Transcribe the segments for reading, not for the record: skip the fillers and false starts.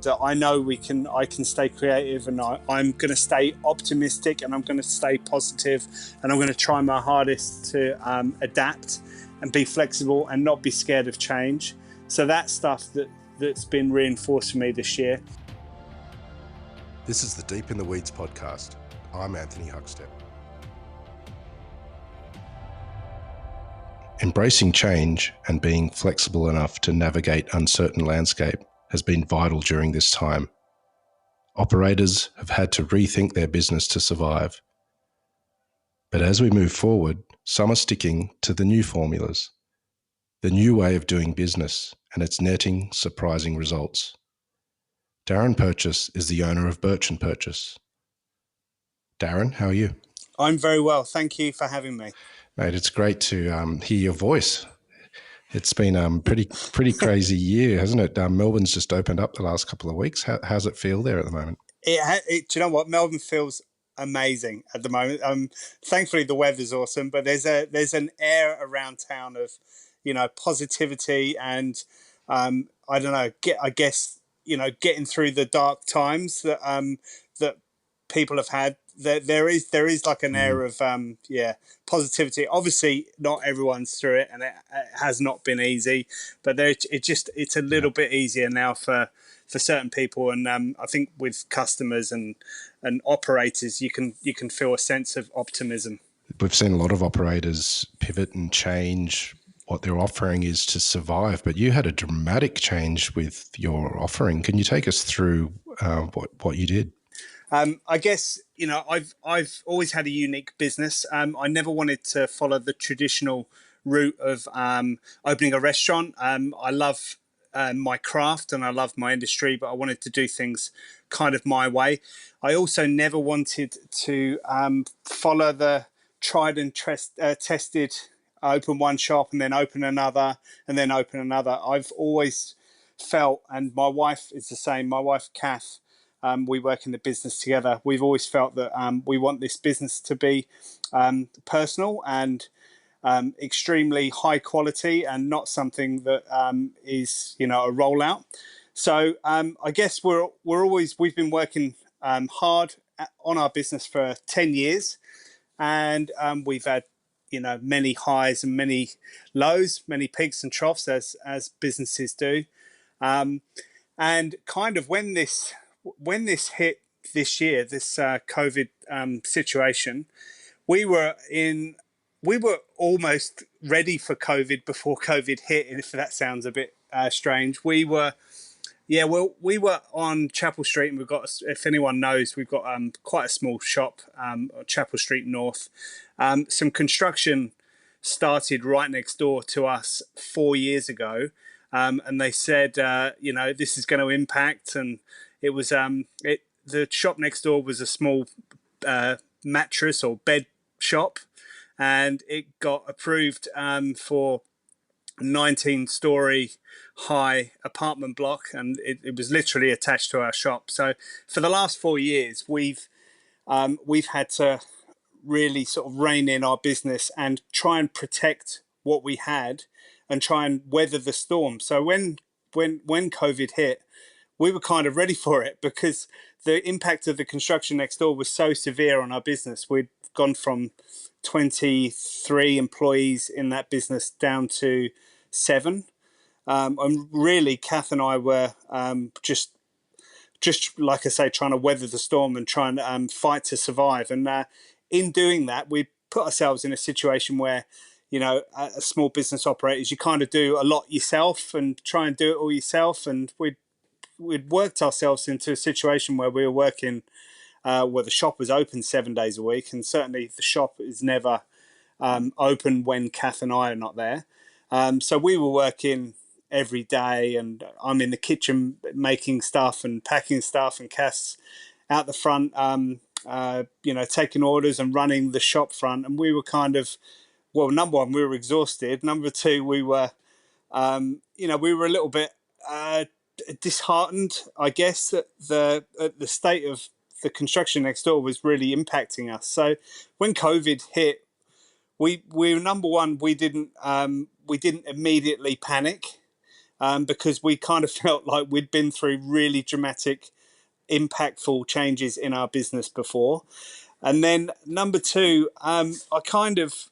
that I know I can stay creative, and I'm going to stay optimistic, and I'm going to stay positive, and I'm going to try my hardest to adapt and be flexible and not be scared of change. So that's stuff that's been reinforced for me this year. This is the Deep in the Weeds podcast. I'm Anthony Huckstep. Embracing change and being flexible enough to navigate uncertain landscape has been vital during this time. Operators have had to rethink their business to survive. But as we move forward, some are sticking to the new formulas, the new way of doing business, and it's netting surprising results. Darren Purchese is the owner of Burch Purchese. Darren, how are you? I'm very well. Thank you for having me. Mate, it's great to hear your voice. It's been a pretty crazy year, hasn't it? Melbourne's just opened up the last couple of weeks. How's it feel there at the moment? Do you know what? Melbourne feels amazing at the moment. Thankfully, the weather's awesome, but there's an air around town of, positivity and I don't know. I guess getting through the dark times that that people have had. There is like an air of positivity. Obviously, not everyone's through it, and it has not been easy. But it's a little bit easier now for certain people, and I think with customers and operators, you can feel a sense of optimism. We've seen a lot of operators pivot and change what their offering is to survive, but you had a dramatic change with your offering. Can you take us through what you did? I guess, I've always had a unique business. I never wanted to follow the traditional route of opening a restaurant. I love my craft and I love my industry, but I wanted to do things kind of my way. I also never wanted to follow the tried and tested, open one shop and then open another and then open another. I've always felt, and my wife is the same, my wife, Kath, we work in the business together. We've always felt that we want this business to be personal and extremely high quality and not something that is, a rollout. So I guess we've been working hard on our business for 10 years, and we've had, many highs and many lows, many peaks and troughs as businesses do. And kind of when this hit this year, this COVID situation, we were almost ready for COVID before COVID hit. If that sounds a bit strange, we were on Chapel Street, and we've got, if anyone knows, we've got quite a small shop on Chapel Street North. Some construction started right next door to us 4 years ago, and they said, this is going to impact. And it was the shop next door was a small mattress or bed shop, and it got approved for 19-story high apartment block, and it was literally attached to our shop. So for the last 4 years, we've had to really sort of rein in our business and try and protect what we had and try and weather the storm. So when COVID hit, we were kind of ready for it because the impact of the construction next door was so severe on our business. We'd gone from 23 employees in that business down to 7. And really, Kath and I were just like I say, trying to weather the storm and trying to fight to survive. And in doing that, we put ourselves in a situation where, a small business operators, you kind of do a lot yourself and try and do it all yourself. And we'd worked ourselves into a situation where we were working, where the shop was open 7 days a week, and certainly the shop is never open when Kath and I are not there. So we were working every day, and I'm in the kitchen making stuff and packing stuff, and Kath's out the front, taking orders and running the shop front. And we were kind of, well, number one, we were exhausted. Number two, we were, we were a little bit disheartened, I guess, that the state of the construction next door was really impacting us. So when COVID hit, we number one, we didn't immediately panic. because we kind of felt like we'd been through really dramatic, impactful changes in our business before. And then number two, I kind of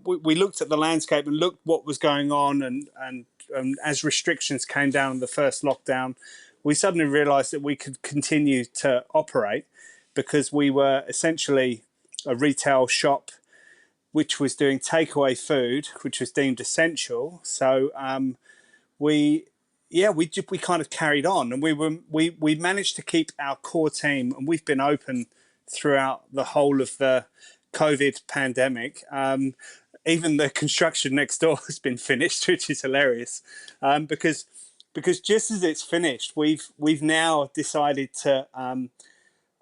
we looked at the landscape and looked what was going on, and as restrictions came down in the first lockdown, we suddenly realised that we could continue to operate because we were essentially a retail shop which was doing takeaway food, which was deemed essential. So we we kind of carried on, and we managed to keep our core team, and we've been open throughout the whole of the COVID pandemic. Even the construction next door has been finished, which is hilarious, because just as it's finished, we've now decided to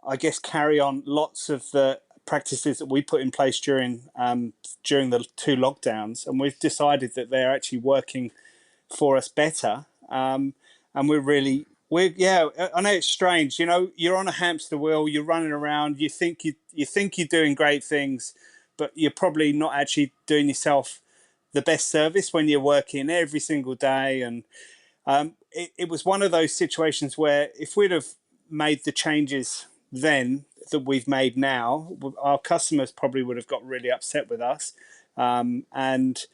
I guess carry on lots of the practices that we put in place during the two lockdowns, and we've decided that they're actually working for us better. And we're yeah. I know it's strange. You know, you're on a hamster wheel. You're running around. You think you're doing great things, but you're probably not actually doing yourself the best service when you're working every single day. And it was one of those situations where if we'd have made the changes then that we've made now, our customers probably would have got really upset with us. And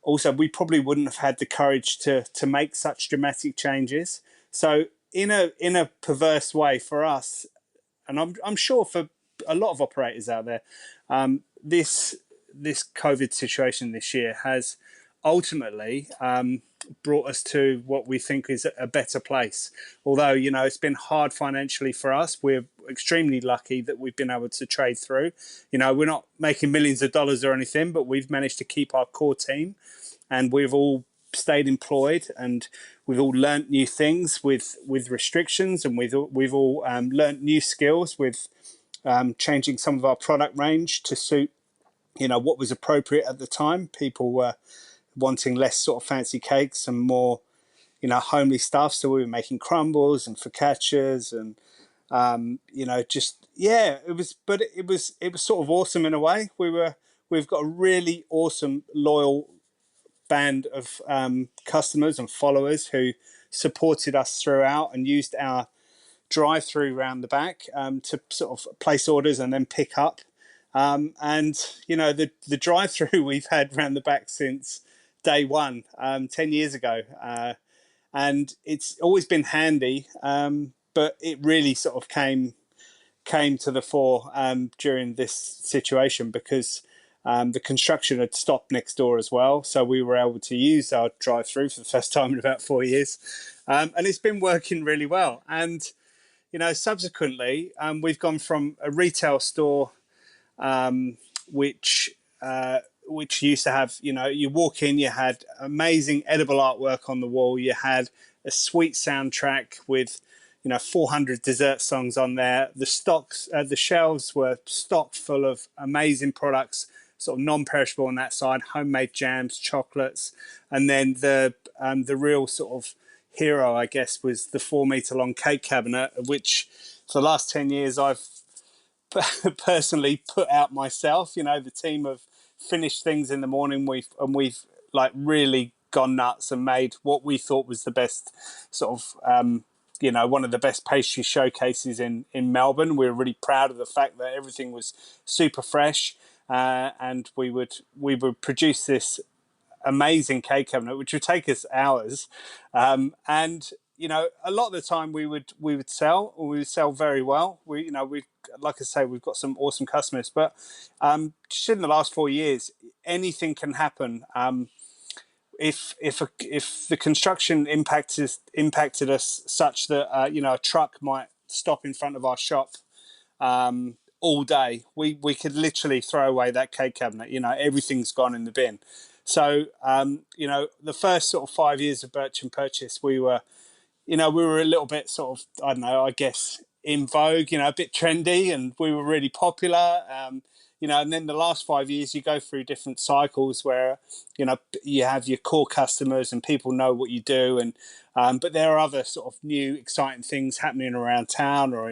also, we probably wouldn't have had the courage to make such dramatic changes. So, in a perverse way for us, and I'm sure for a lot of operators out there, this COVID situation this year has ultimately brought us to what we think is a better place. Although, you know, it's been hard financially for us, we're extremely lucky that we've been able to trade through. You know, we're not making millions of dollars or anything, but we've managed to keep our core team, and we've all stayed employed, and we've all learnt new things with restrictions, and we've all learnt new skills with changing some of our product range to suit, you know, what was appropriate at the time. People were wanting less sort of fancy cakes and more, you know, homely stuff. So we were making crumbles and focaccias, and you know, just yeah, it was. But it was sort of awesome in a way. We've got a really awesome, loyal band of customers and followers who supported us throughout and used our drive-through round the back to sort of place orders and then pick up. And you know, the drive-through we've had round the back since day one, 10 years ago, and it's always been handy. But it really sort of came to the fore during this situation because the construction had stopped next door as well. So we were able to use our drive-through for the first time in about 4 years. And it's been working really well. And, you know, subsequently, we've gone from a retail store, which used to have, you know, you walk in, you had amazing edible artwork on the wall, you had a sweet soundtrack with, you know, 400 dessert songs on there. The shelves were stocked full of amazing products, sort of non-perishable on that side, homemade jams, chocolates, and then the real sort of hero, I guess, was the 4 meter long cake cabinet, which for the last 10 years I've personally put out myself. You know, the team have finished things in the morning. We've like really gone nuts and made what we thought was the best sort of you know, one of the best pastry showcases in Melbourne. We were really proud of the fact that everything was super fresh, and we would produce this amazing cake cabinet, which would take us hours, and you know, a lot of the time we would sell, or we would sell very well. We, you know, we, like I say, we've got some awesome customers, but just in the last 4 years, anything can happen. If the construction impacted us such that you know, a truck might stop in front of our shop all day, we could literally throw away that cake cabinet. You know, everything's gone in the bin. So you know, the first sort of 5 years of Burch and Purchase, we were a little bit sort of, I don't know, I guess in vogue, you know, a bit trendy, and we were really popular. You know, and then the last 5 years, you go through different cycles where, you know, you have your core customers and people know what you do, and but there are other sort of new exciting things happening around town or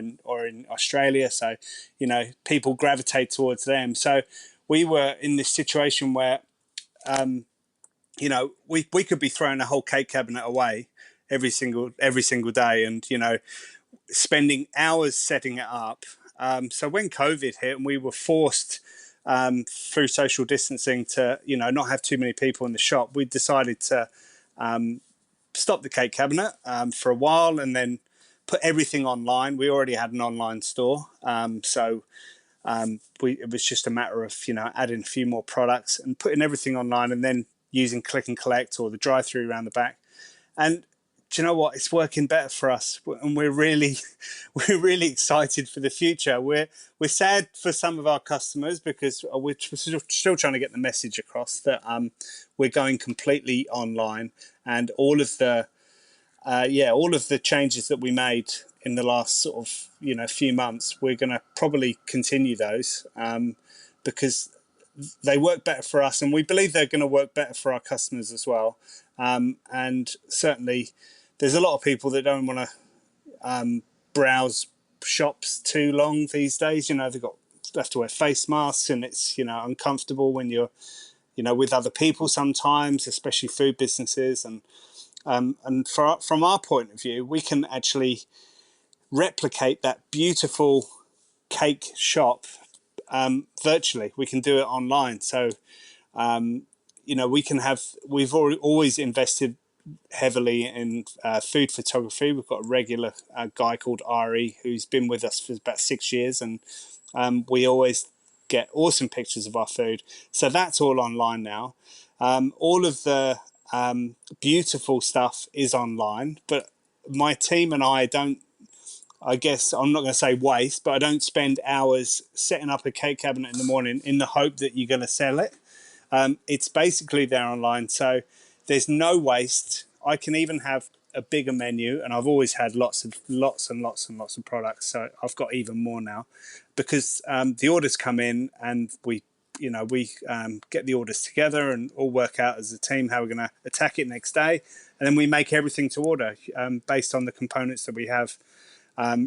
in Australia. So, you know, people gravitate towards them. So we were in this situation where you know, we could be throwing a whole cake cabinet away every single day, and you know, spending hours setting it up. So when COVID hit and we were forced through social distancing to, you know, not have too many people in the shop, we decided to stop the cake cabinet for a while and then put everything online. We already had an online store, so it was just a matter of, you know, adding a few more products and putting everything online, and then using click and collect or the drive-through around the back. And do you know what? It's working better for us, and we're really, we're really excited for the future. We're sad for some of our customers because we're still trying to get the message across that we're going completely online, and all of the changes that we made in the last sort of, you know, few months, we're going to probably continue those because they work better for us, and we believe they're going to work better for our customers as well. And certainly, there's a lot of people that don't want to browse shops too long these days. You know, they have to wear face masks, and it's, you know, uncomfortable when you're, you know, with other people sometimes, especially food businesses. And from our point of view, we can actually replicate that beautiful cake shop virtually. We can do it online. So, you know, we've always invested heavily in food photography. We've got a regular guy called Ari who's been with us for about 6 years, and we always get awesome pictures of our food. So that's all online now. All of the beautiful stuff is online, but my team and I don't, I guess I'm not going to say waste, but I don't spend hours setting up a cake cabinet in the morning in the hope that you're going to sell it. It's basically there online, so there's no waste. I can even have a bigger menu, and I've always had lots and lots of products. So I've got even more now because the orders come in, and we get the orders together and all work out as a team how we're going to attack it next day, and then we make everything to order based on the components that we have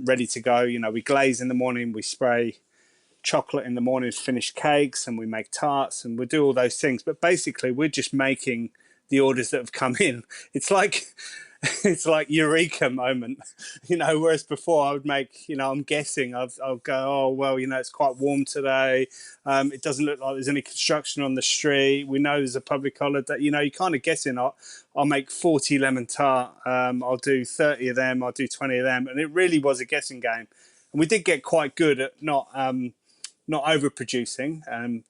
ready to go. You know, we glaze in the morning, we spray chocolate in the morning, finished cakes, and we make tarts, and we do all those things. But basically, we're just making the orders that have come in. It's like it's like eureka moment, you know. Whereas before, I would make, you know, I'm guessing. I'll go, oh well, you know, it's quite warm today. It doesn't look like there's any construction on the street. We know there's a public holiday. You know, you're kind of guessing. I'll make 40 lemon tart. I'll do 30 of them. I'll do 20 of them, and it really was a guessing game. And we did get quite good at not overproducing.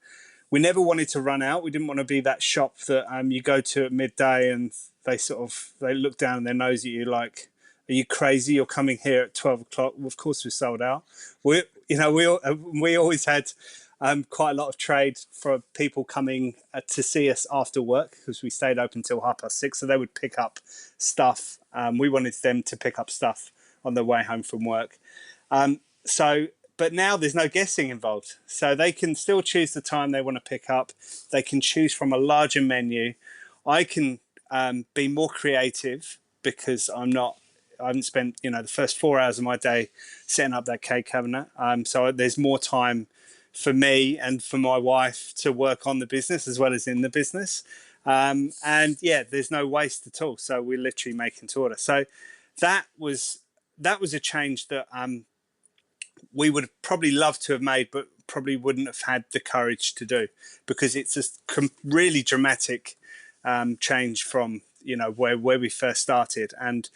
We never wanted to run out. We didn't want to be that shop that you go to at midday and they look down their nose at you like, "Are you crazy? You're coming here at 12 o'clock." Well, of course, we're sold out. We always had quite a lot of trade for people coming to see us after work because we stayed open till 6:30. So they would pick up stuff. We wanted them to pick up stuff on their way home from work. But now there's no guessing involved. So they can still choose the time they want to pick up. They can choose from a larger menu. I can be more creative because I haven't spent, you know, the first 4 hours of my day setting up that cake cabinet. So there's more time for me and for my wife to work on the business as well as in the business. And yeah, there's no waste at all. So we're literally making to order. So that was a change that we would probably love to have made, but probably wouldn't have had the courage to do because it's a really dramatic change from, you know, where we first started. And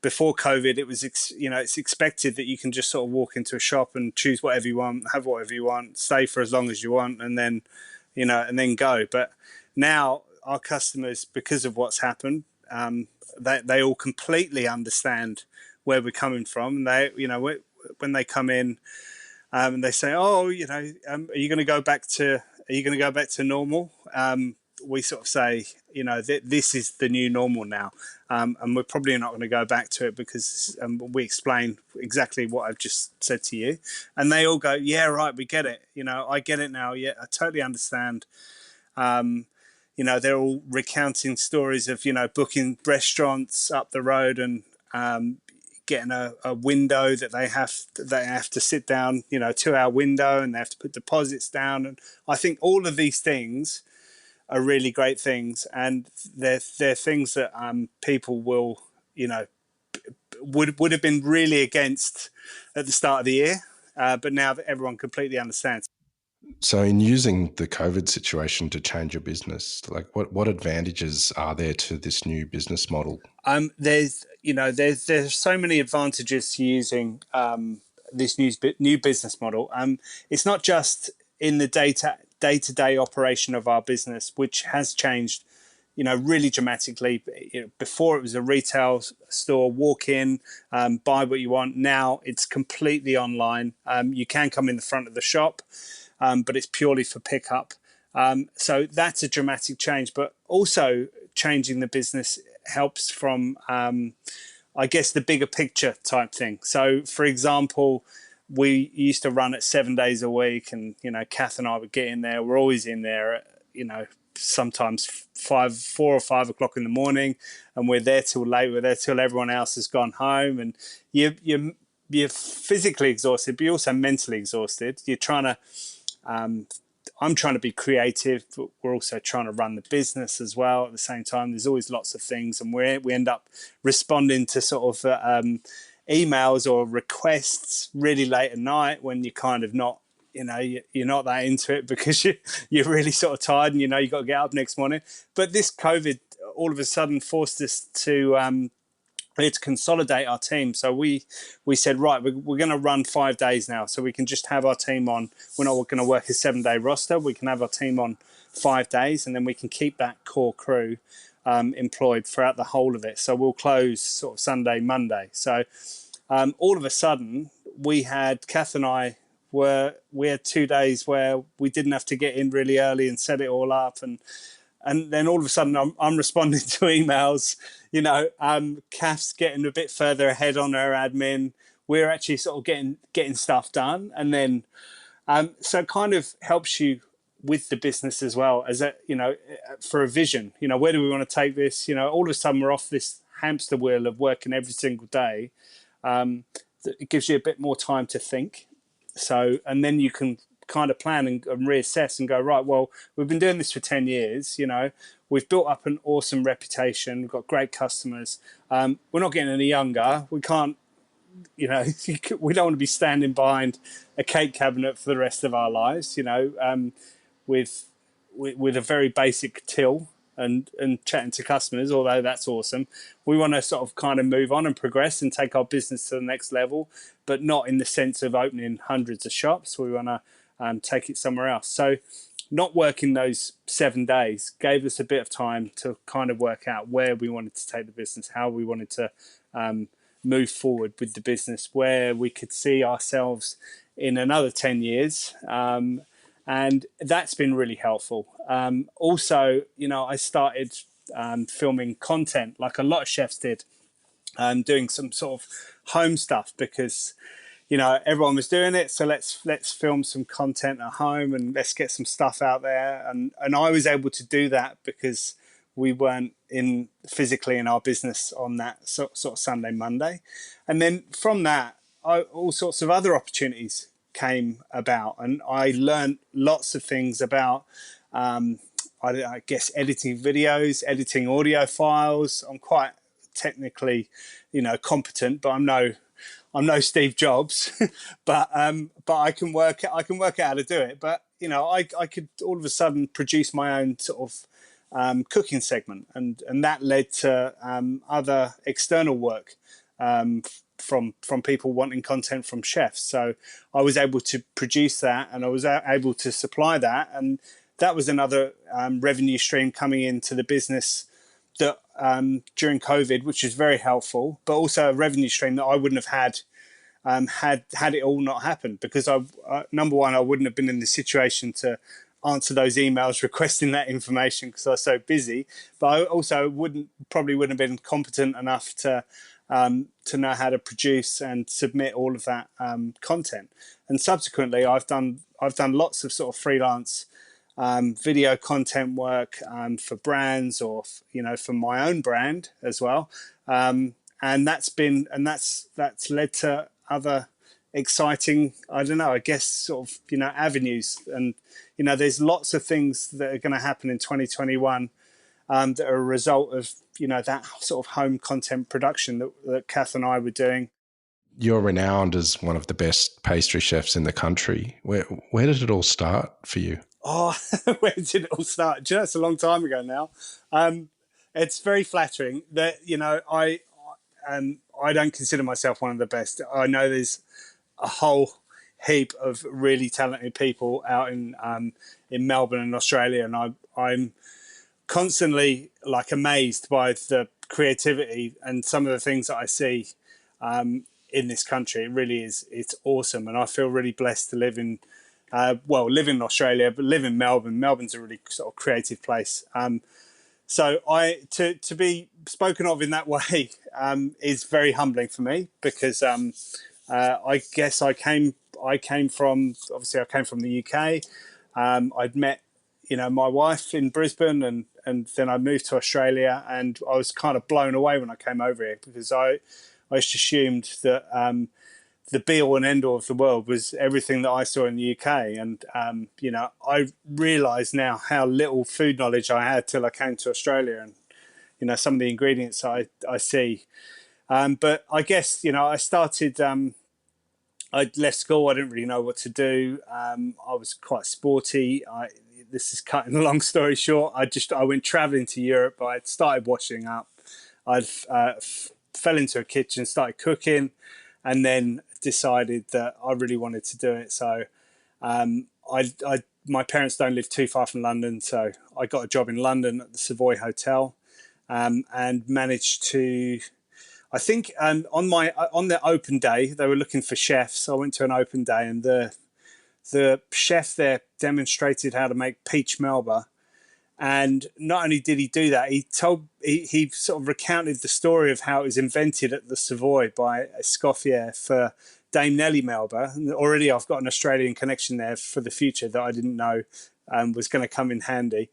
before COVID, it was, you know, it's expected that you can just sort of walk into a shop and choose whatever you want, have whatever you want, stay for as long as you want, and then, you know, and then go. But now our customers, because of what's happened, they all completely understand where we're coming from. And they, you know, when they come in and they say, "Oh, you know, are you going to go back to normal?" We sort of say, you know, this is the new normal now, and we're probably not going to go back to it because we explain exactly what I've just said to you, and they all go, "Yeah, right, we get it. You know, I get it now. Yeah, I totally understand." You know, they're all recounting stories of, you know, booking restaurants up the road and getting a window that they have to sit down, you know, 2 hour window, and they have to put deposits down. And I think all of these things are really great things, and they're things that people will, you know, would have been really against at the start of the year, but now that everyone completely understands. So, in using the COVID situation to change your business, like what advantages are there to this new business model? There's so many advantages to using this new business model. It's not just in the day to day operation of our business, which has changed, you know, really dramatically. Before it was a retail store, walk in, buy what you want. Now it's completely online. You can come in the front of the shop, but it's purely for pickup. So that's a dramatic change, but also changing the business helps from, I guess, the bigger picture type thing. So, for example, we used to run it 7 days a week, and you know, Kath and I would get in there. We're always in there, you know, sometimes 4 or 5 o'clock in the morning, and we're there till late. We're there till everyone else has gone home, and you're physically exhausted, but you're also mentally exhausted. You're trying to I'm trying to be creative, but we're also trying to run the business as well at the same time. There's always lots of things, and we end up responding to sort of emails or requests really late at night when you're kind of not, you know, you're not that into it because you're really sort of tired, and you know you've got to get up next morning. But this COVID all of a sudden forced us to we had to consolidate our team. So we said, right, we're going to run 5 days now, so we can just have our team on. We're not going to work a 7 day roster. We can have our team on 5 days, and then we can keep that core crew employed throughout the whole of it. So we'll close sort of Sunday, Monday. So all of a sudden, Kath and I we had 2 days where we didn't have to get in really early and set it all up, and then all of a sudden I'm responding to emails, you know, Kath's getting a bit further ahead on her admin. We're actually sort of getting stuff done. And then, so it kind of helps you with the business as well as a, you know, for a vision, you know, where do we want to take this? You know, all of a sudden we're off this hamster wheel of working every single day. It gives you a bit more time to think. So, and then you can kind of plan and reassess and go, right, well, we've been doing this for 10 years, you know, we've built up an awesome reputation, we've got great customers, we're not getting any younger, we can't, you know, we don't want to be standing behind a cake cabinet for the rest of our lives, you know, with a very basic till and chatting to customers, although that's awesome. We want to sort of kind of move on and progress and take our business to the next level, but not in the sense of opening hundreds of shops. We want to take it somewhere else. So not working those 7 days gave us a bit of time to kind of work out where we wanted to take the business, how we wanted to move forward with the business, where we could see ourselves in another 10 years. And that's been really helpful. Also, you know, I started filming content like a lot of chefs did, doing some sort of home stuff because, you know, everyone was doing it. So let's film some content at home and let's get some stuff out there. And I was able to do that because we weren't physically in our business on that sort of Sunday, Monday. And then from that, all sorts of other opportunities came about, and I learned lots of things about, I guess, editing videos, editing audio files. I'm quite technically, you know, competent, but I'm no Steve Jobs, but I can work out how to do it. But you know, I could all of a sudden produce my own sort of cooking segment, and that led to other external work from people wanting content from chefs. So I was able to produce that, and I was able to supply that, and that was another revenue stream coming into the business that during COVID, which was very helpful, but also a revenue stream that I wouldn't have had it all not happened, because number one, I wouldn't have been in the situation to answer those emails requesting that information because I was so busy, but I also probably wouldn't have been competent enough to know how to produce and submit all of that content. And subsequently, I've done lots of sort of freelance video content work for brands, or you know, for my own brand as well, and that's led to other exciting, I don't know, I guess sort of, avenues. And, there's lots of things that are going to happen in 2021 that are a result of, that sort of home content production that Kath and I were doing. You're renowned as one of the best pastry chefs in the country. Where did it all start for you? Oh, where did it all start? Do you know, it's a long time ago now. It's very flattering that, I don't consider myself one of the best. I know there's a whole heap of really talented people out in Melbourne and Australia, and I'm constantly like amazed by the creativity and some of the things that I see in this country. It really is, it's awesome, and I feel really blessed to live in live in Australia, but live in Melbourne. Melbourne's a really sort of creative place. So to be spoken of in that way is very humbling for me, because I guess I came from, obviously I came from the UK. I'd met my wife in Brisbane, and then I moved to Australia, and I was kind of blown away when I came over here, because I just assumed that the be all and end all of the world was everything that I saw in the UK. And, I realise now how little food knowledge I had till I came to Australia, and, some of the ingredients I see. But I guess, I started, I left school, I didn't really know what to do. I was quite sporty. This is cutting a long story short. I went travelling to Europe. I started washing up. I fell into a kitchen, started cooking, and then decided that I really wanted to do it. So my parents don't live too far from London, so I got a job in London at the Savoy Hotel, and managed to. I think on the open day they were looking for chefs. I went to an open day, and the chef there demonstrated how to make peach melba. And not only did he do that, he sort of recounted the story of how it was invented at the Savoy by Escoffier for Dame Nellie Melba. And already I've got an Australian connection there for the future that I didn't know was going to come in handy.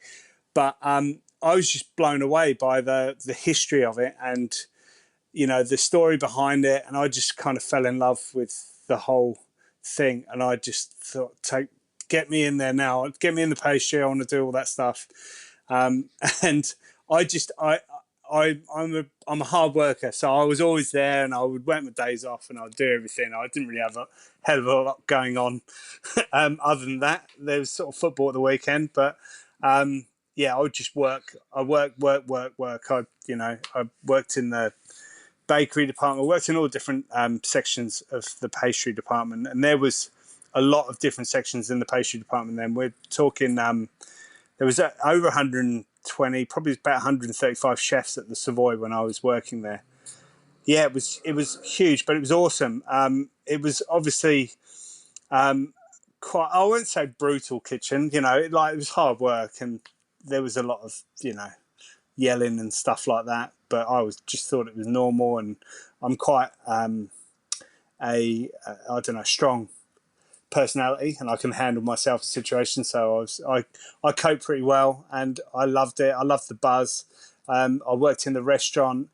But I was just blown away by the history of it, and the story behind it, and I just kind of fell in love with the whole thing. And I just thought, get me in there now, get me in the pastry. I want to do all that stuff. And I just I'm a hard worker, so I was always there, and I would work my days off, and I'd do everything. I didn't really have a hell of a lot going on other than that. There was sort of football at the weekend, but I would just work. I work. I worked in the bakery department. I worked in all different sections of the pastry department, and there was a lot of different sections in the pastry department. Then we're talking. There was over 120, probably about 135 chefs at the Savoy when I was working there. Yeah, it was huge, but it was awesome. It was obviously quite, I wouldn't say brutal kitchen. It was hard work, and there was a lot of yelling and stuff like that. But I just thought it was normal, and I'm quite I don't know, strong personality, and I can handle myself in situations. So I coped pretty well, and I loved it. I loved the buzz. I worked in the restaurant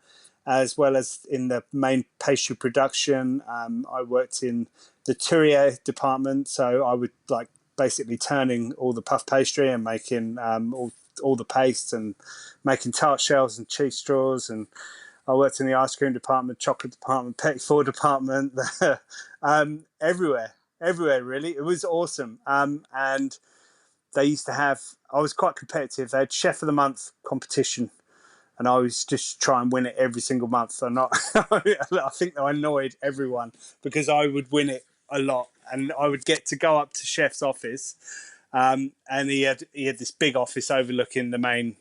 as well as in the main pastry production. I worked in the tourier department, so I would basically turning all the puff pastry and making all the pastes and making tart shells and cheese straws. And I worked in the ice cream department, chocolate department, petit four department, everywhere really. It was awesome. And they used to have, I was quite competitive. They had chef of the month competition, and I was just try and win it every single month. And I think I annoyed everyone because I would win it a lot, and I would get to go up to chef's office, and he had this big office overlooking the main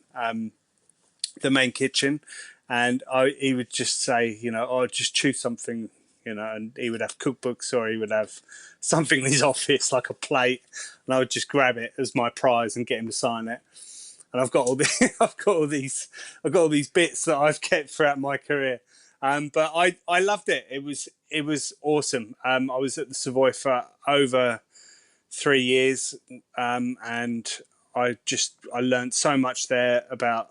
kitchen, and he would just say, just choose something, and he would have cookbooks, or he would have something in his office like a plate, and I would just grab it as my prize and get him to sign it. And I've got all these bits that I've kept throughout my career. But I loved it. It was awesome. I was at the Savoy for over 3 years, and I learned so much there about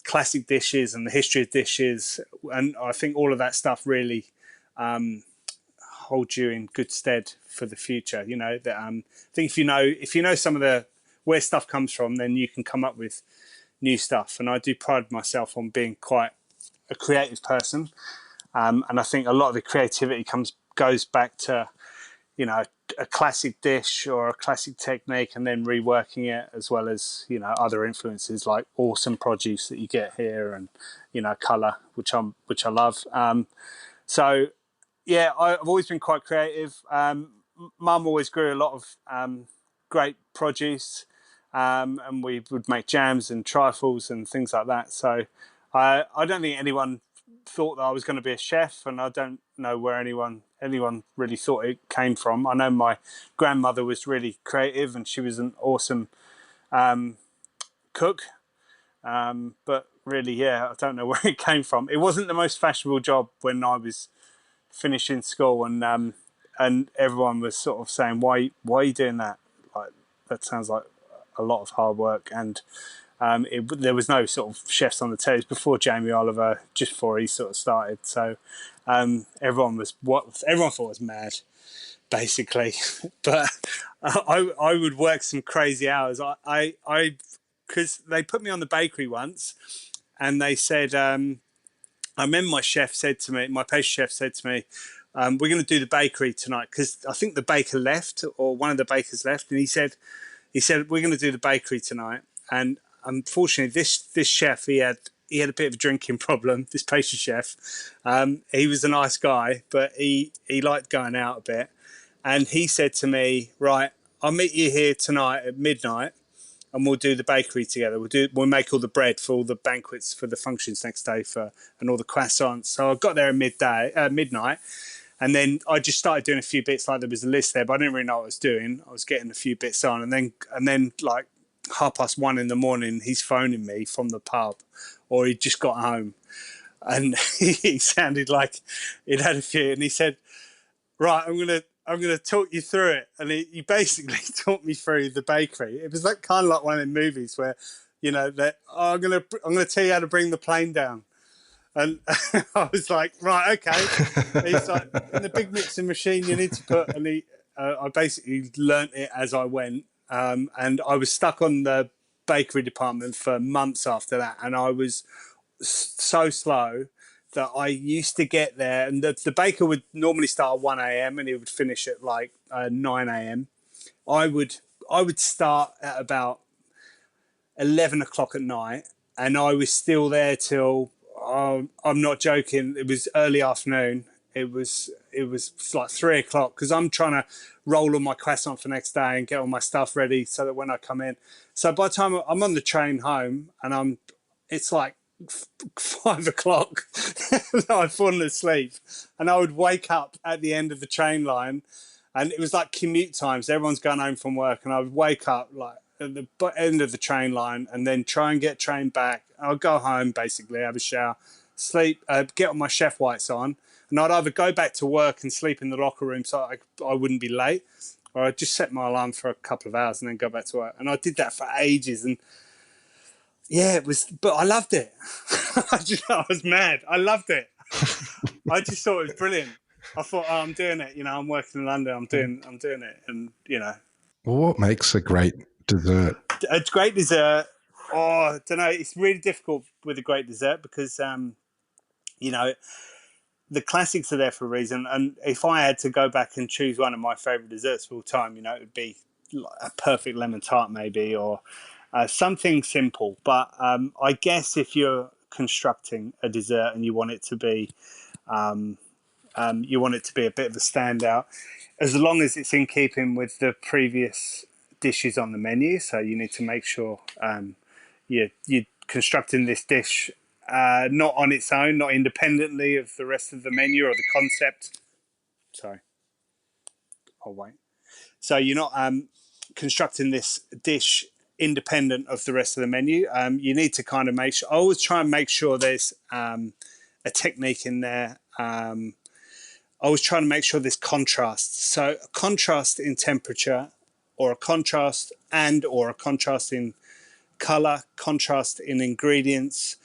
classic dishes and the history of dishes, and I think all of that stuff really hold you in good stead for the future. You know that I think if you know some of the where stuff comes from, then you can come up with new stuff. And I do pride myself on being quite a creative person, and I think a lot of the creativity goes back to, you know, a classic dish or a classic technique and then reworking it, as well as, you know, other influences like awesome produce that you get here, and, you know, color, which I love. So yeah, I've always been quite creative. Mum always grew a lot of great produce, and we would make jams and trifles and things like that. So I don't think anyone thought that I was going to be a chef, and I don't know where anyone really thought it came from. I know my grandmother was really creative, and she was an awesome cook. But really, yeah, I don't know where it came from. It wasn't the most fashionable job when I was finishing school, and everyone was sort of saying, why are you doing that? Like, that sounds like a lot of hard work. And there was no sort of chefs on the telly before Jamie Oliver, just before he sort of started. So everyone thought I was mad, basically. But I would work some crazy hours. I because they put me on the bakery once, and they said, I remember my pastry chef said to me, we're going to do the bakery tonight, because I think the baker left, or one of the bakers left, and he said we're going to do the bakery tonight. And unfortunately, this chef, he had a bit of a drinking problem. This pastry chef, he was a nice guy, but he liked going out a bit. And he said to me, right, I'll meet you here tonight at midnight, and we'll do the bakery together. We'll make all the bread for all the banquets, for the functions next day, and all the croissants. So I got there at midnight, and then I just started doing a few bits. Like, there was a list there, but I didn't really know what I was doing. I was getting a few bits on, and then like 1:30 in the morning, he's phoning me from the pub, or he just got home, and he sounded like he'd had a few, and he said, right, I'm gonna talk you through it. And he basically talked me through the bakery. It was like kind of like one of the movies where, you know, that I'm gonna tell you how to bring the plane down. And I was like, right, okay. He's like, in the big mixing machine you need to put, and I basically learnt it as I went. And I was stuck on the bakery department for months after that, and I was so slow that I used to get there, and the baker would normally start at 1 a.m. and he would finish at like 9 a.m. I would start at about 11 o'clock at night, and I was still there till, I'm not joking, it was early afternoon. It was like 3 o'clock, because I'm trying to roll all my croissant for next day and get all my stuff ready so that when I come in. So by the time I'm on the train home, and it's like 5 o'clock, and I'd fallen asleep, and I would wake up at the end of the train line, and it was like commute times. Everyone's going home from work, and I would wake up like at the end of the train line, and then try and get train back. I'd go home, basically have a shower, sleep, get all my chef whites on, and I'd either go back to work and sleep in the locker room so I wouldn't be late, or I'd just set my alarm for a couple of hours and then go back to work. And I did that for ages, and yeah, it was, but I loved it. I was mad. I loved it. I just thought it was brilliant. I thought, oh, I'm doing it. You know, I'm working in London. I'm doing it, and you know. Well, what makes a great dessert? A great dessert. Oh, I don't know. It's really difficult with a great dessert, because you know, the classics are there for a reason. And if I had to go back and choose one of my favourite desserts of all time, you know, it would be a perfect lemon tart, maybe, or something simple. But I guess if you're constructing a dessert and you want it to be a bit of a standout, as long as it's in keeping with the previous dishes on the menu. So you need to make sure you're constructing this dish not on its own, not independently of the rest of the menu or the concept. Sorry, I'll wait. So you're not constructing this dish independent of the rest of the menu. You need to kind of make sure. I always try and make sure there's a technique in there. I was trying to make sure there's contrast. So a contrast in temperature, or a contrast in color, contrast in ingredients,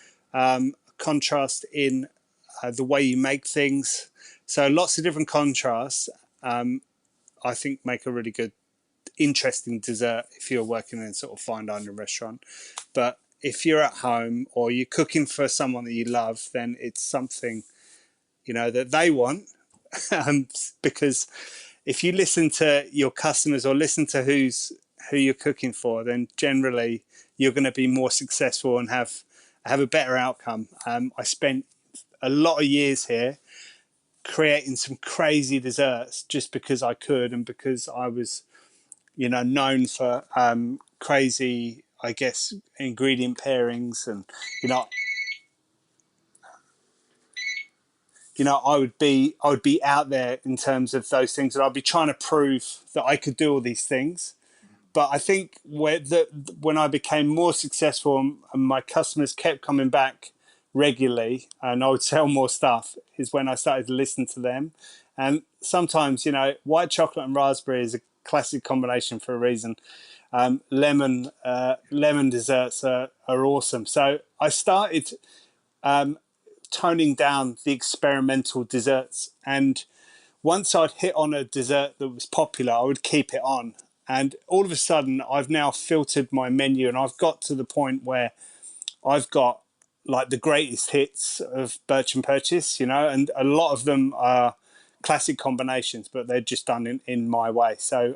contrast in the way you make things. So lots of different contrasts, I think, make a really good, interesting dessert if you're working in a sort of fine dining restaurant. But if you're at home or you're cooking for someone that you love, then it's something, that they want. Because if you listen to your customers or listen to who you're cooking for, then generally you're going to be more successful and have a better outcome. I spent a lot of years here creating some crazy desserts just because I could and because I was, known for crazy, I guess, ingredient pairings. And you know, I would be out there in terms of those things, and I'd be trying to prove that I could do all these things. But I think when I became more successful and my customers kept coming back regularly and I would sell more stuff is when I started to listen to them. And sometimes, white chocolate and raspberry is a classic combination for a reason. Lemon desserts are awesome. So I started toning down the experimental desserts, and once I'd hit on a dessert that was popular, I would keep it on. And all of a sudden, I've now filtered my menu, and I've got to the point where I've got like the greatest hits of Burch Purchese, and a lot of them are classic combinations, but they're just done in my way. So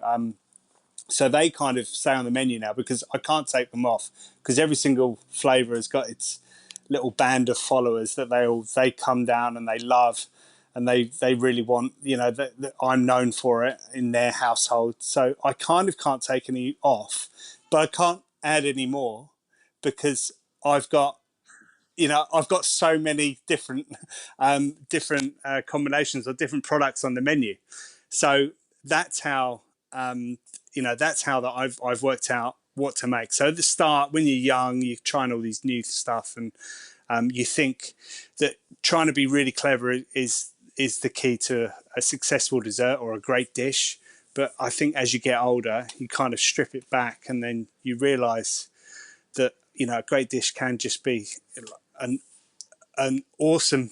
they kind of stay on the menu now because I can't take them off, because every single flavour has got its little band of followers that they come down and they love, and they really want, that I'm known for it in their household. So I kind of can't take any off, but I can't add any more because I've got I've got so many different combinations of different products on the menu. So that's how that's how that I've worked out what to make. So at the start, when you're young, you're trying all these new stuff, and you think that trying to be really clever is the key to a successful dessert or a great dish. But I think as you get older, you kind of strip it back, and then you realise that a great dish can just be an awesome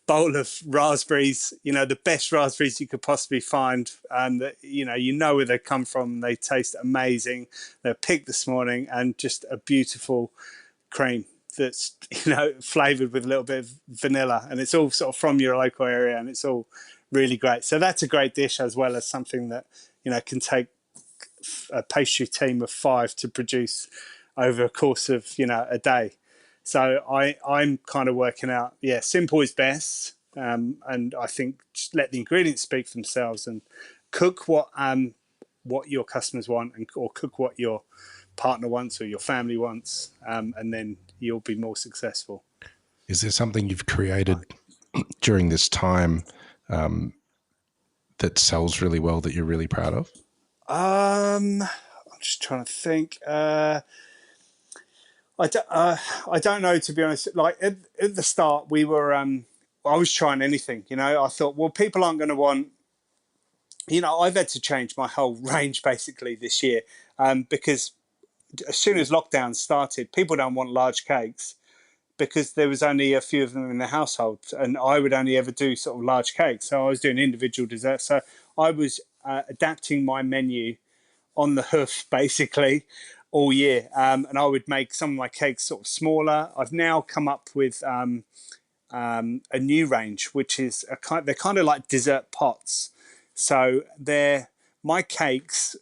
bowl of raspberries, the best raspberries you could possibly find, and that where they come from. They taste amazing. They're picked this morning, and just a beautiful cream that's flavored with a little bit of vanilla, and it's all sort of from your local area, and it's all really great. So that's a great dish, as well as something that can take a pastry team of 5 to produce over a course of a day. So I'm kind of working out, simple is best, and I think just let the ingredients speak for themselves, and cook what your customers want, or cook what your partner wants or your family wants, and then you'll be more successful. Is there something you've created during this time that sells really well that you're really proud of? I'm just trying to think. I don't know, to be honest. Like at the start, we were. I was trying anything. I thought, well, people aren't going to want. I've had to change my whole range basically this year, because as soon as lockdown started, people don't want large cakes because there was only a few of them in the household, and I would only ever do sort of large cakes. So I was doing individual desserts. So I was adapting my menu on the hoof basically all year, and I would make some of my cakes sort of smaller. I've now come up with a new range, which is they're kind of like dessert pots. So they're my cakes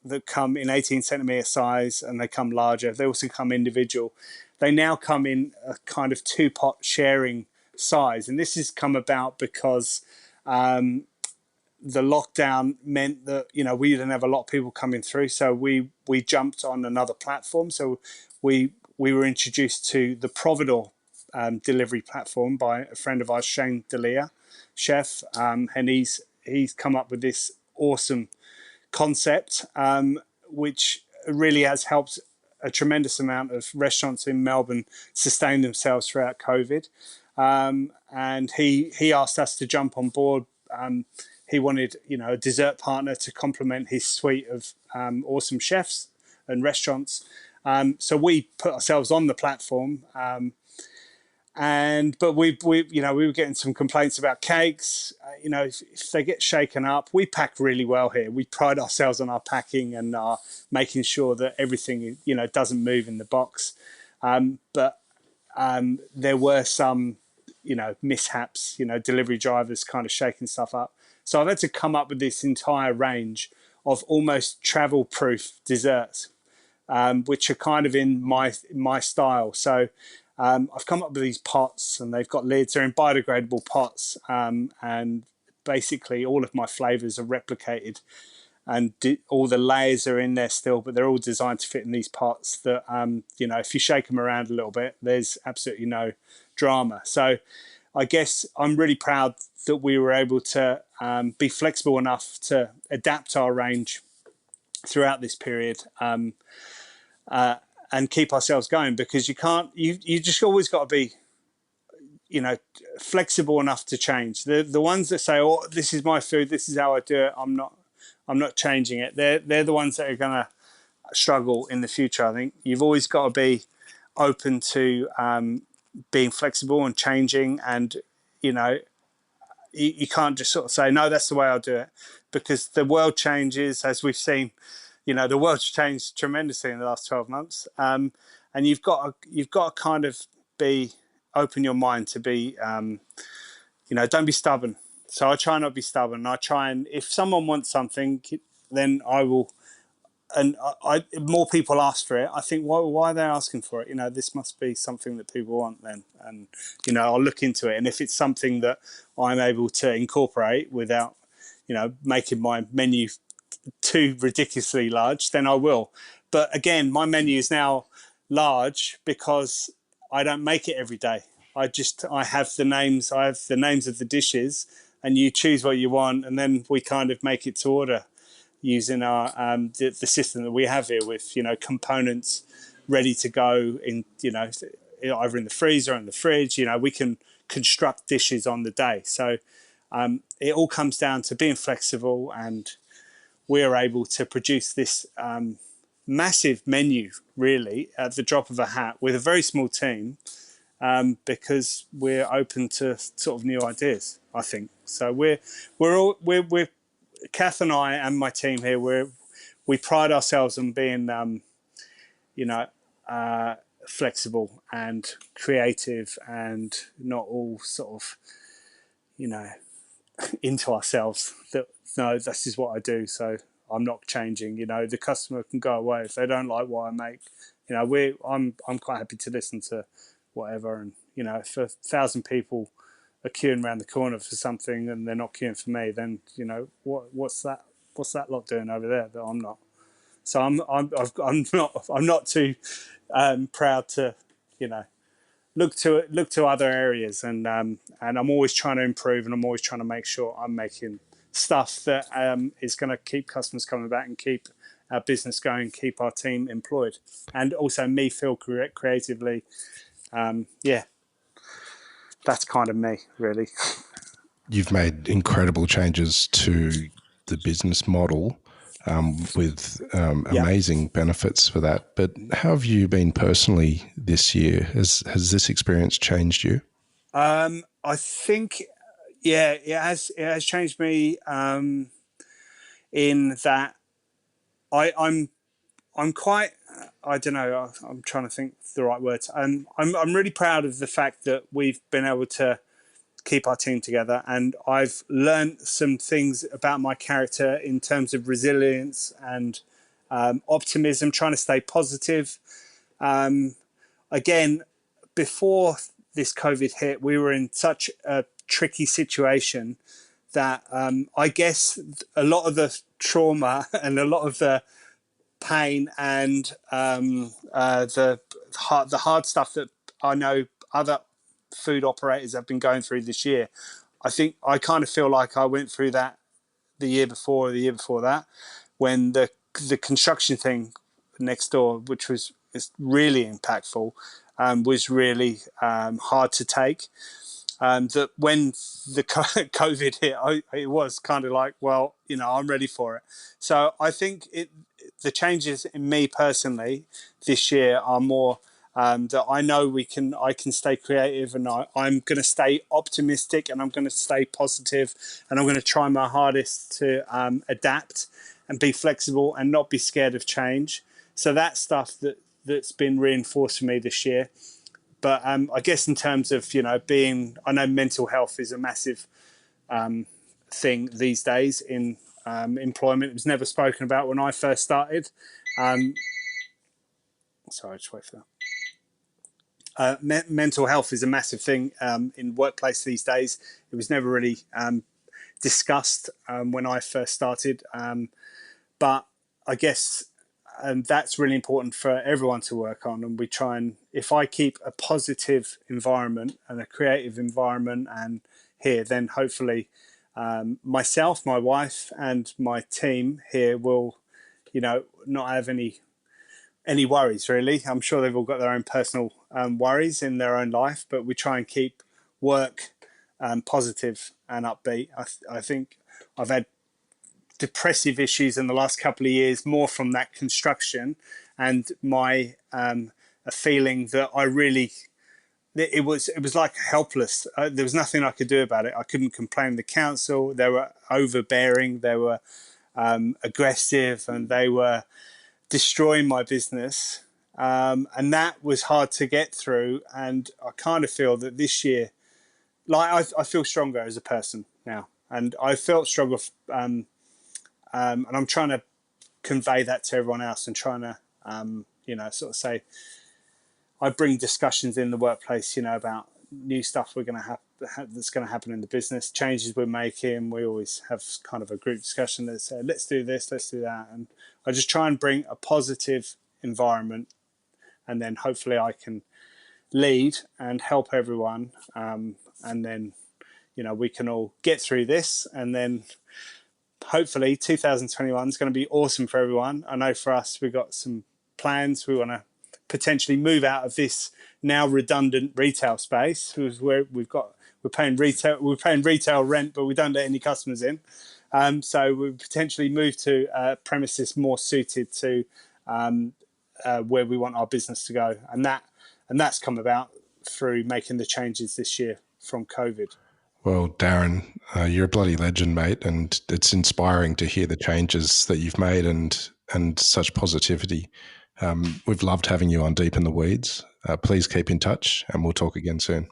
that come in 18 centimeter size, and they come larger. They also come individual. They now come in a kind of 2-pot sharing size, and this has come about because the lockdown meant that we didn't have a lot of people coming through, so we jumped on another platform. So we were introduced to the Providor delivery platform by a friend of ours, Shane Delia, chef, and he's come up with this awesome concept, which really has helped a tremendous amount of restaurants in Melbourne sustain themselves throughout COVID. And he asked us to jump on board. He wanted a dessert partner to complement his suite of awesome chefs and restaurants. So we put ourselves on the platform, But we were getting some complaints about cakes. If they get shaken up, we pack really well here. We pride ourselves on our packing and our making sure that everything doesn't move in the box. But there were some mishaps. Delivery drivers kind of shaking stuff up. So I've had to come up with this entire range of almost travel-proof desserts, which are kind of in my style. So I've come up with these pots, and they've got lids. They're in biodegradable pots, and basically all of my flavors are replicated, and all the layers are in there still, but they're all designed to fit in these pots that if you shake them around a little bit, there's absolutely no drama. So I guess I'm really proud that we were able to be flexible enough to adapt our range throughout this period, and keep ourselves going, because you just always got to be flexible enough to change. The ones that say, oh, this is my food, this is how I do it, I'm not changing it, they're the ones that are going to struggle in the future. I think you've always got to be open to being flexible and changing, and you can't just sort of say, no, that's the way I'll do it, because the world changes, as we've seen. The world's changed tremendously in the last 12 months, and you've got to kind of open your mind to be, don't be stubborn. So I try not to be stubborn. I try, and if someone wants something, then I will. And more people ask for it. I think, why are they asking for it? This must be something that people want then. And, I'll look into it. And if it's something that I'm able to incorporate without, making my menu too ridiculously large, then I will. But again, my menu is now large because I don't make it every day. I have the names of the dishes, and you choose what you want, and then we kind of make it to order using our the system that we have here, with components ready to go in, either in the freezer or in the fridge. We can construct dishes on the day. So it all comes down to being flexible, and we're able to produce this massive menu really at the drop of a hat with a very small team, because we're open to sort of new ideas, I think. So we're Kath and I and my team here, we pride ourselves on being flexible and creative, and not all sort of into ourselves that, no, this is what I do, so I'm not changing. The customer can go away if they don't like what I make. I'm quite happy to listen to whatever, and if 1,000 people are queuing around the corner for something and they're not queuing for me, then what's that lot doing over there that I'm not? So I'm not too proud to look to other areas, and I'm always trying to improve, and I'm always trying to make sure I'm making stuff that is going to keep customers coming back and keep our business going, keep our team employed, and also me feel creatively. Yeah, that's kind of me, really. You've made incredible changes to the business model, with amazing benefits for that. But how have you been personally this year? Has this experience changed you? I think, yeah, it has changed me, in that I'm quite, I don't know, I'm trying to think the right words. I'm really proud of the fact that we've been able to keep our team together, and I've learned some things about my character in terms of resilience and optimism, trying to stay positive. Again, before this COVID hit, we were in such a tricky situation that I guess a lot of the trauma and a lot of the pain and the hard stuff that I know other food operators have been going through this year, I think I kind of feel like I went through that the year before, or the year before that, when the construction thing next door, which was really impactful, was really hard to take. That when the COVID hit, it was kind of like, well, I'm ready for it. So I think the changes in me personally this year are more that I know I can stay creative, and I'm going to stay optimistic, and I'm going to stay positive, and I'm going to try my hardest to adapt and be flexible and not be scared of change. So that's stuff that's been reinforced for me this year. But I guess in terms of, I know mental health is a massive thing these days in employment. It was never spoken about when I first started. Sorry, just wait for that. Mental health is a massive thing in workplace these days. It was never really discussed when I first started. But I guess that's really important for everyone to work on. And we try and, if I keep a positive environment and a creative environment and here, then hopefully myself, my wife, and my team here will, not have any worries really. I'm sure they've all got their own personal worries in their own life, but we try and keep work positive and upbeat. I think I've had depressive issues in the last couple of years, more from that construction and my a feeling that it was like helpless. There was nothing I could do about it. I couldn't complain to the council. They were overbearing, they were aggressive, and they were destroying my business. And that was hard to get through. And I kind of feel that this year, like I feel stronger as a person now, and I felt stronger. And I'm trying to convey that to everyone else, and trying to, sort of say, I bring discussions in the workplace, about new stuff we're going to have that's going to happen in the business, changes we're making. We always have kind of a group discussion that says, let's do this, let's do that. And I just try and bring a positive environment, and then hopefully I can lead and help everyone. And then, we can all get through this, and then hopefully 2021 is going to be awesome for everyone. I know for us, we've got some plans. We want to potentially move out of this now redundant retail space, where we're paying retail rent, but we don't let any customers in. So we potentially move to premises more suited to where we want our business to go, and that's come about through making the changes this year from COVID. Well, Darren, you're a bloody legend, mate, and it's inspiring to hear the changes that you've made and such positivity. We've loved having you on Deep in the Weeds. Please keep in touch, and we'll talk again soon.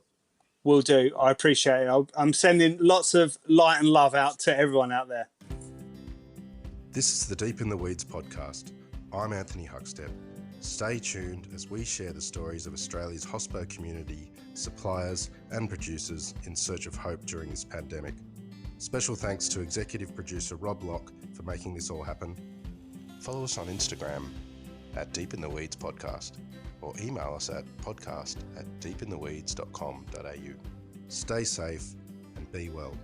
Will do. I appreciate it. I'm sending lots of light and love out to everyone out there. This is the Deep in the Weeds podcast. I'm Anthony Huckstep. Stay tuned as we share the stories of Australia's hospo community, suppliers and producers in search of hope during this pandemic. Special thanks to executive producer Rob Locke for making this all happen. Follow us on Instagram at Deep in the Weeds Podcast, or email us at podcast@deepintheweeds.com.au. Stay safe and be well.